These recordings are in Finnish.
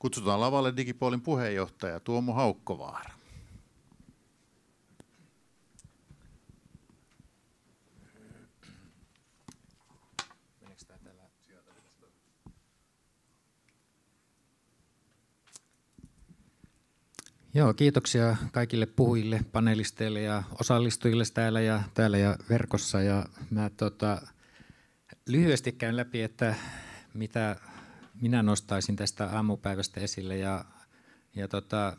Kutsutaan lavalle Digipoolin puheenjohtaja Tuomo Haukkovaara. Joo, kiitoksia kaikille puhujille, panelisteille ja osallistujille täällä ja verkossa. Ja mä lyhyesti käyn läpi, että mitä minä nostaisin tästä aamupäivästä esille ja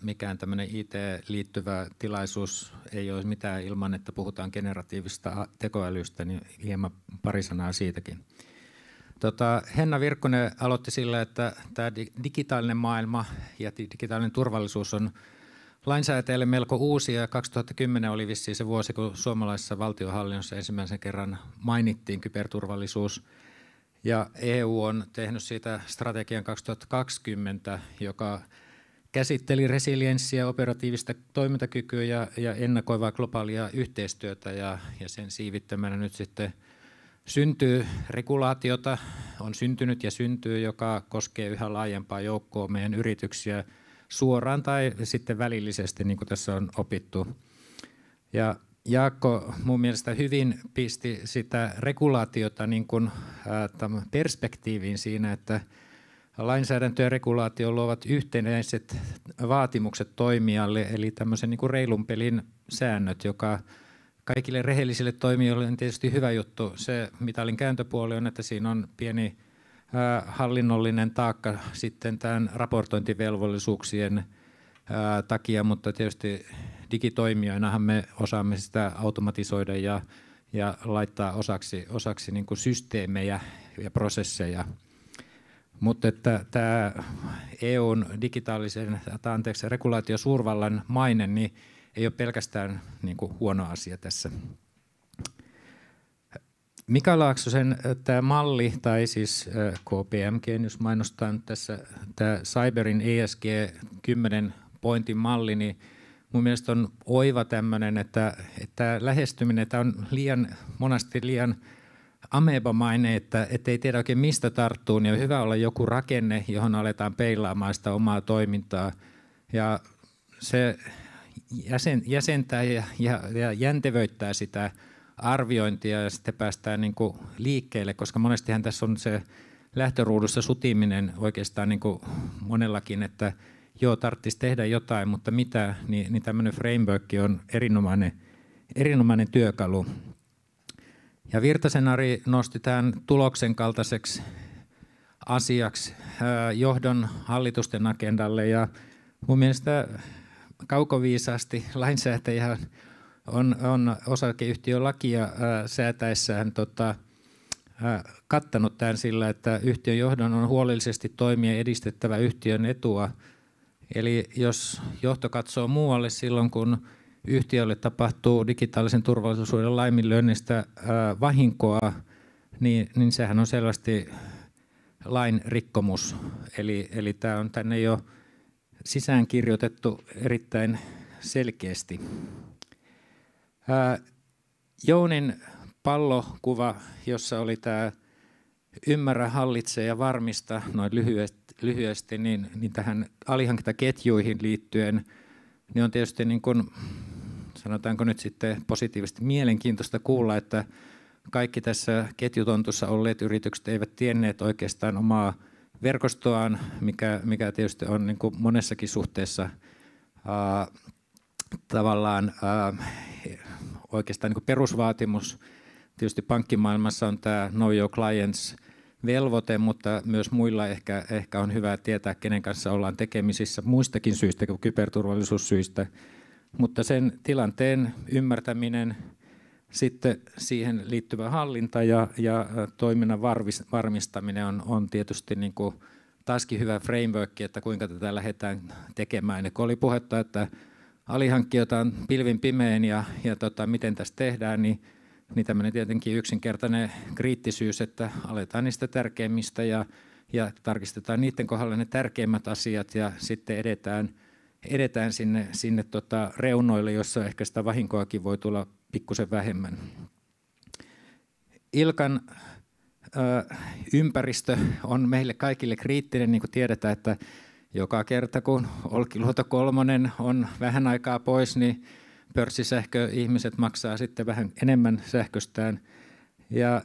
mikään tämmöinen IT-liittyvä tilaisuus ei ole mitään ilman, että puhutaan generatiivista tekoälystä, niin hieman pari sanaa siitäkin. Henna Virkkunen aloitti sillä, että tämä digitaalinen maailma ja digitaalinen turvallisuus on lainsäätäjälle melko uusi, ja 2010 oli vissiin se vuosi, kun suomalaisessa valtionhallinnossa ensimmäisen kerran mainittiin kyberturvallisuus. Ja EU on tehnyt siitä strategian 2020, joka käsitteli resilienssiä, operatiivista toimintakykyä ja ennakoivaa globaalia yhteistyötä. Ja sen siivittämänä nyt sitten syntyy regulaatiota, on syntynyt ja syntyy, joka koskee yhä laajempaa joukkoa meidän yrityksiä suoraan tai sitten välillisesti, niin kuin tässä on opittu. Ja Jaakko mun mielestä hyvin pisti sitä regulaatiota niin kuin, perspektiiviin siinä, että lainsäädäntö ja regulaatio luovat yhtenäiset vaatimukset toimijalle, eli tämmöisen niin kuin reilun pelin säännöt, joka kaikille rehellisille toimijoille on tietysti hyvä juttu. Se mitalin kääntöpuoli on, että siinä on pieni hallinnollinen taakka sitten tämän raportointivelvollisuuksien takia, mutta tietysti digitoimijoinahan me osaamme sitä automatisoida ja laittaa osaksi niin kuin systeemejä ja prosesseja. Mutta että tämä EUn digitaalisen regulaatiosuurvallan maine niin ei ole pelkästään niin kuin huono asia tässä. Mika Laaksosen tämä malli, tai siis KPMG, jos mainostan tässä, tämä Cyberin ESG 10 pointin malli, niin mun mielestä on oiva tämmöinen, että lähestyminen tämä on monasti liian amebamainen, että ei tiedä oikein mistä tarttuu, niin on hyvä olla joku rakenne, johon aletaan peilaamaan sitä omaa toimintaa. Ja se jäsentää ja jäntevöittää sitä arviointia ja sitten päästään niin kuin liikkeelle, koska monestihan tässä on se lähtöruudussa sutiminen oikeastaan niin kuin monellakin, että joo, tarvitsisi tehdä jotain, mutta mitä, niin tämmöinen framework on erinomainen työkalu. Ja Virtasen Ari nosti tämän tuloksen kaltaiseksi asiaksi johdon hallitusten agendalle, ja mun mielestä kaukoviisaasti lainsäätäjä on osakeyhtiölakia säätäessään kattanut tämän sillä, että yhtiön johdon on huolellisesti toimia edistettävä yhtiön etua. Eli jos johto katsoo muualle silloin, kun yhtiölle tapahtuu digitaalisen turvallisuuden laiminlyönnistä vahinkoa, niin sehän on selvästi lain rikkomus. Eli tämä on tänne jo sisään kirjoitettu erittäin selkeästi. Jounin pallokuva, jossa oli tämä ymmärrä, hallitse ja varmista noin lyhyesti niin tähän alihankintaketjuihin liittyen, niin on tietysti niin kuin, sanotaanko nyt sitten positiivisesti mielenkiintoista kuulla, että kaikki tässä ketjutontussa olleet yritykset eivät tienneet oikeastaan omaa verkostoaan, mikä tietysti on niin kuin monessakin suhteessa tavallaan oikeastaan niin kuin perusvaatimus. Tietysti pankkimaailmassa on tämä Know Your Clients -velvoite, mutta myös muilla ehkä on hyvä tietää, kenen kanssa ollaan tekemisissä muistakin syistä kuin kyberturvallisuussyistä. Mutta sen tilanteen ymmärtäminen, sitten siihen liittyvä hallinta ja toiminnan varmistaminen on tietysti niin kuin taaskin hyvä framework, että kuinka tätä lähdetään tekemään. Ja kun oli puhetta, että alihankkijoita on pilvin pimein ja miten tässä tehdään, niin tämmöinen tietenkin yksinkertainen kriittisyys, että aletaan niistä tärkeimmistä ja tarkistetaan niiden kohdalla ne tärkeimmät asiat ja sitten edetään sinne reunoille, jossa ehkä sitä vahinkoakin voi tulla pikkusen vähemmän. Ilkan ympäristö on meille kaikille kriittinen, niin kuin tiedetään, että joka kerta kun Olkiluoto 3 on vähän aikaa pois, niin pörssisähköihmiset maksaa sitten vähän enemmän sähköstään. Ja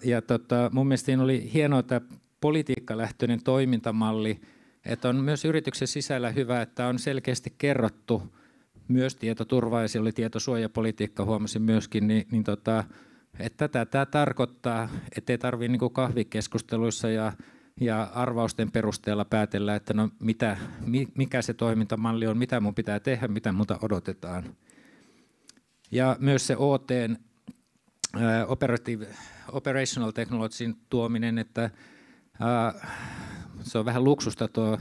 mun mielestä siinä oli hienoa tämä politiikkalähtöinen toimintamalli, että on myös yrityksen sisällä hyvä, että on selkeästi kerrottu myös tietoturva, ja siellä oli tietosuojapolitiikka, huomasin myöskin, että tämä tarkoittaa, ettei tarvitse niin kuin kahvikeskusteluissa ja arvausten perusteella päätellä, että no mikä se toimintamalli on, mitä mun pitää tehdä, mitä multa odotetaan. Ja myös se OT:n Operational Technologyn tuominen, että se on vähän luksusta tuo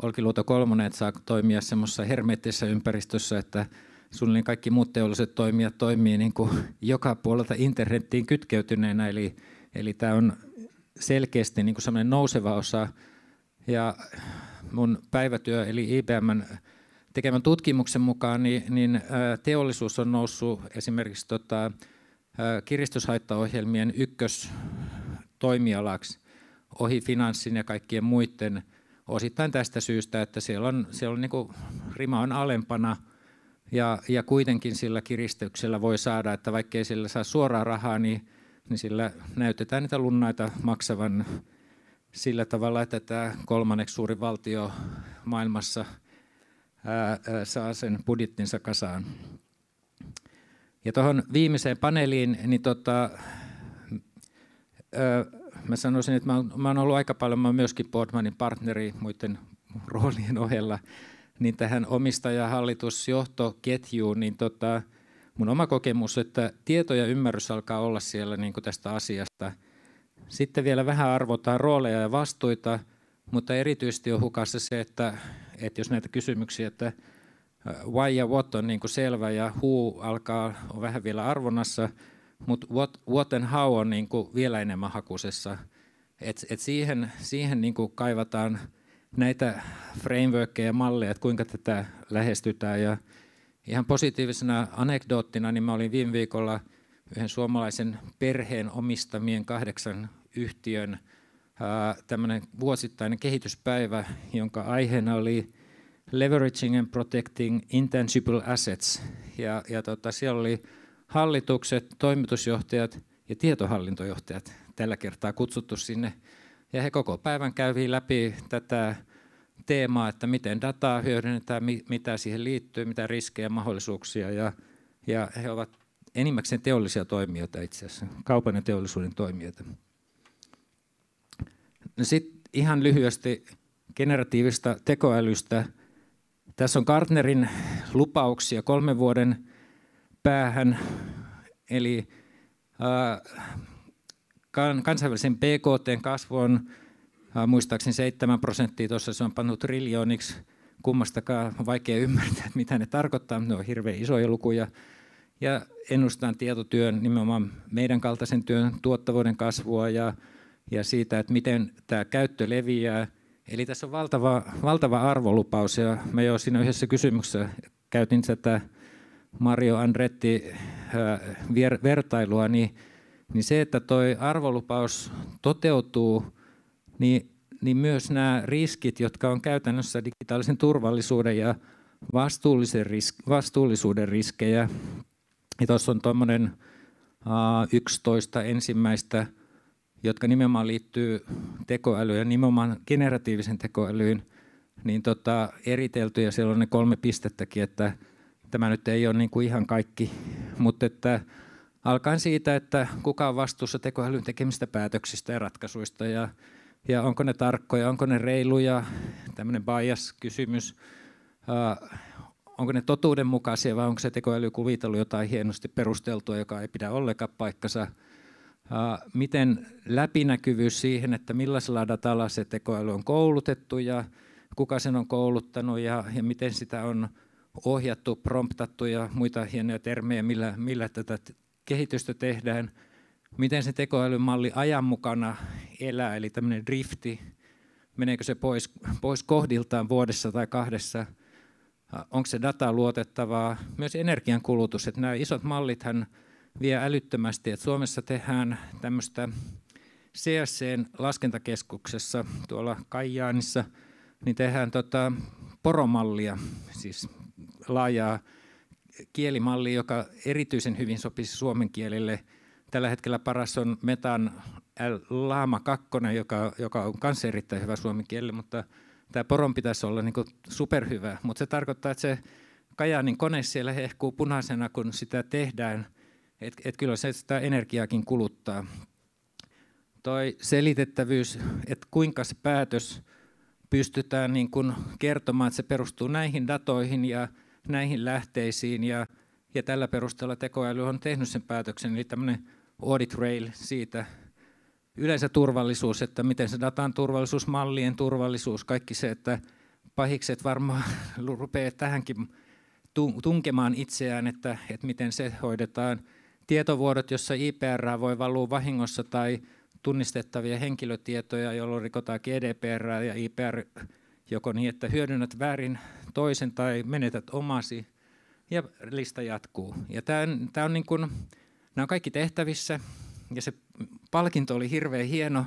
Olkiluoto 3, että saa toimia semmoisessa hermeettisessä ympäristössä, että suunnilleen kaikki muut teolliset toimijat toimii niin kuin joka puolelta internettiin kytkeytyneenä, eli tämä on selkeästi niin kuin semmoinen nouseva osa. Ja mun päivätyö eli IBM:n tekemän tutkimuksen mukaan niin teollisuus on noussut esimerkiksi kiristyshaittaohjelmien ykköstoimialaksi ohi finanssin ja kaikkien muiden osittain tästä syystä, että siellä on niin kuin rima on alempana ja kuitenkin sillä kiristyksellä voi saada, että vaikkei sillä saa suoraa rahaa, niin sillä näytetään niitä lunnaita maksavan sillä tavalla, että tämä kolmanneksi suuri valtio maailmassa saa sen budjettinsa kasaan. Ja tuohon viimeiseen paneeliin, niin mä sanoisin, että mä oon ollut aika paljon, mä oon myöskin Boardmanin partneri muiden roolien ohella, niin tähän omistaja-hallitusjohtoketjuun, niin mun oma kokemus, että tieto ja ymmärrys alkaa olla siellä niin kuin tästä asiasta. Sitten vielä vähän arvotaan rooleja ja vastuita, mutta erityisesti on hukassa se, että jos näitä kysymyksiä, että why ja what on niin kuin selvä ja who on vähän vielä arvonnassa, mutta what and how on niin kuin vielä enemmän hakusessa. Et siihen niin kuin kaivataan näitä frameworkkeja ja malleja, että kuinka tätä lähestytään. Ja ihan positiivisena anekdoottina, niin mä olin viime viikolla yhden suomalaisen perheen omistamien 8 yhtiön tämmöinen vuosittainen kehityspäivä, jonka aiheena oli Leveraging and Protecting Intangible Assets. Ja siellä oli hallitukset, toimitusjohtajat ja tietohallintojohtajat tällä kertaa kutsuttu sinne. Ja he koko päivän käyvät läpi tätä teemaa, että miten dataa hyödynnetään, mitä siihen liittyy, mitä riskejä ja mahdollisuuksia. Ja he ovat enimmäkseen teollisia toimijoita itse asiassa, kaupan ja teollisuuden toimijoita. No sitten ihan lyhyesti generatiivista tekoälystä. Tässä on Gartnerin lupauksia 3 vuoden päähän, eli kansainvälisen BKT:n kasvu on muistaakseni 7%, tuossa se on pannut triljooniksi, kummastakaan vaikea ymmärtää, mitä ne tarkoittaa, ne on hirveän isoja lukuja. Ja ennustan tietotyön, nimenomaan meidän kaltaisen työn tuottavuuden kasvua ja siitä, että miten tämä käyttö leviää. Eli tässä on valtava arvolupaus, ja mä jo siinä yhdessä kysymyksessä käytin tätä Mario Andretti vertailua, niin se, että toi arvolupaus toteutuu, niin myös nämä riskit, jotka on käytännössä digitaalisen turvallisuuden ja vastuullisuuden riskejä. Ja tuossa on tuommoinen 11 ensimmäistä, jotka nimenomaan liittyy tekoälyyn ja nimenomaan generatiivisen tekoälyyn, niin eritelty, ja siellä on ne 3 pistettäkin, että tämä nyt ei ole niin kuin ihan kaikki, mutta että alkaen siitä, että kuka on vastuussa tekoälyn tekemistä päätöksistä ja ratkaisuista, ja onko ne tarkkoja, onko ne reiluja, tämmöinen bias-kysymys, onko ne totuudenmukaisia vai onko se tekoäly kuvitellut jotain hienosti perusteltua, joka ei pidä ollenkaan paikkansa. Miten läpinäkyvyys siihen, että millaisella datalla se tekoäly on koulutettu ja kuka sen on kouluttanut ja miten sitä on ohjattu, promptattu ja muita hienoja termejä, millä tätä kehitystä tehdään. Miten se tekoälymalli ajan mukana elää, eli tämmöinen drifti, meneekö se pois kohdiltaan vuodessa tai 2, onko se data luotettavaa, myös energiankulutus, että nämä isot mallithan vie älyttömästi, että Suomessa tehdään tämmöistä CSC:n laskentakeskuksessa tuolla Kajaanissa niin tehdään poromallia, siis laajaa kielimallia, joka erityisen hyvin sopisi suomen kielelle. Tällä hetkellä paras on Metan Llama 2, joka on myös erittäin hyvä suomen kielelle, mutta tämä poron pitäisi olla niin kuin superhyvä. Mutta se tarkoittaa, että se Kajaanin kone siellä hehkuu punaisena, kun sitä tehdään. Et kyllä se sitä energiaakin kuluttaa. Toi selitettävyys, että kuinka se päätös pystytään niin kuin kertomaan, että se perustuu näihin datoihin ja näihin lähteisiin ja tällä perusteella tekoäly on tehnyt sen päätöksen, eli tämmöinen audit rail siitä. Yleensä turvallisuus, että miten se datan turvallisuus, mallien turvallisuus, kaikki se, että pahikset varmaan rupeaa tähänkin tunkemaan itseään, että miten se hoidetaan. Tietovuodot, jossa IPR voi valua vahingossa tai tunnistettavia henkilötietoja, jolloin rikotaan GDPR ja IPR joko niin, että hyödynnät väärin toisen tai menetät omasi, ja lista jatkuu. Ja tämä on niin kuin, nämä on kaikki tehtävissä, ja se palkinto oli hirveän hieno,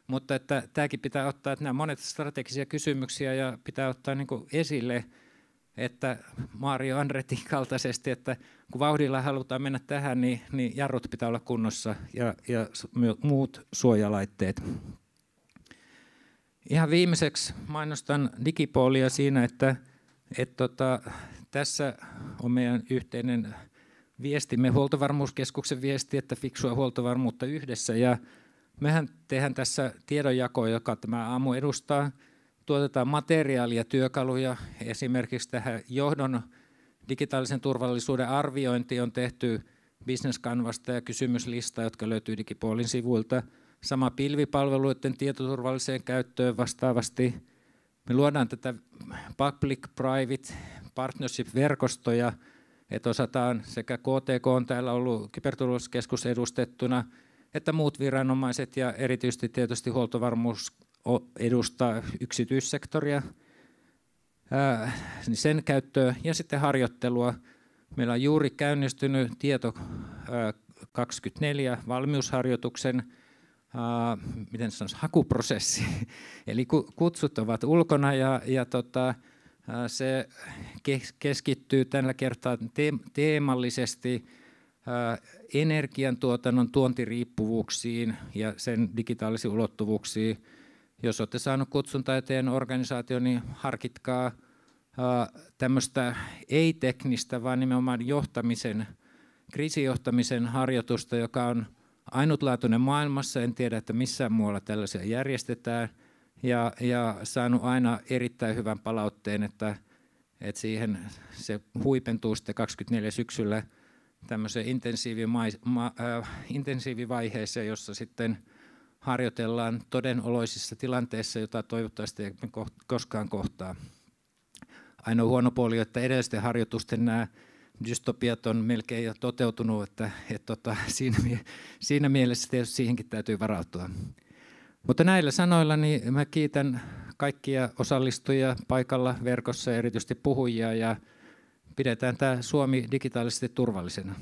mutta että tämäkin pitää ottaa, että nämä monet strategisia kysymyksiä ja pitää ottaa niin kuin esille, että Mario Andretin kaltaisesti, että kun vauhdilla halutaan mennä tähän, niin jarrut pitää olla kunnossa ja muut suojalaitteet. Ihan viimeiseksi mainostan Digipoolia siinä, että tässä on meidän yhteinen viestimme, Huoltovarmuuskeskuksen viesti, että fiksua huoltovarmuutta yhdessä. Ja mehän tehdään tässä tiedonjakoa, joka tämä aamu edustaa. Tuotetaan materiaalia, työkaluja. Esimerkiksi tähän johdon digitaalisen turvallisuuden arviointi on tehty Business Canvasta ja kysymyslista, jotka löytyy Digipoolin sivuilta. Sama pilvipalveluiden tietoturvalliseen käyttöön vastaavasti. Me luodaan tätä public-private partnership-verkostoja, että osataan sekä KTK on täällä ollut kyberturvallisuuskeskus edustettuna, että muut viranomaiset ja erityisesti tietysti huoltovarmuus edustaa yksityissektoria, sen käyttöä ja sitten harjoittelua. Meillä on juuri käynnistynyt Tieto 24 valmiusharjoituksen miten sanoisi, hakuprosessi. Eli kutsut ovat ulkona ja se keskittyy tällä kertaa teemallisesti energiantuotannon tuontiriippuvuuksiin ja sen digitaalisiin ulottuvuuksiin. Jos olette saaneet kutsun tai teidän organisaatio, niin harkitkaa tämmöistä ei-teknistä, vaan nimenomaan kriisijohtamisen harjoitusta, joka on ainutlaatuinen maailmassa. En tiedä, että missään muualla tällaisia järjestetään. Ja saanut aina erittäin hyvän palautteen, että siihen se huipentuu sitten 24 syksyllä tämmöiseen intensiivivaiheeseen, jossa sitten harjoitellaan todenoloisissa tilanteissa, jota toivottavasti ei koskaan kohtaa. Ainoa huono puoli on, että edellisten harjoitusten nämä dystopiat on melkein jo toteutunut, että siinä mielessä tietysti siihenkin täytyy varautua. Mutta näillä sanoilla niin mä kiitän kaikkia osallistujia paikalla verkossa ja erityisesti puhujia ja pidetään tämä Suomi digitaalisesti turvallisena.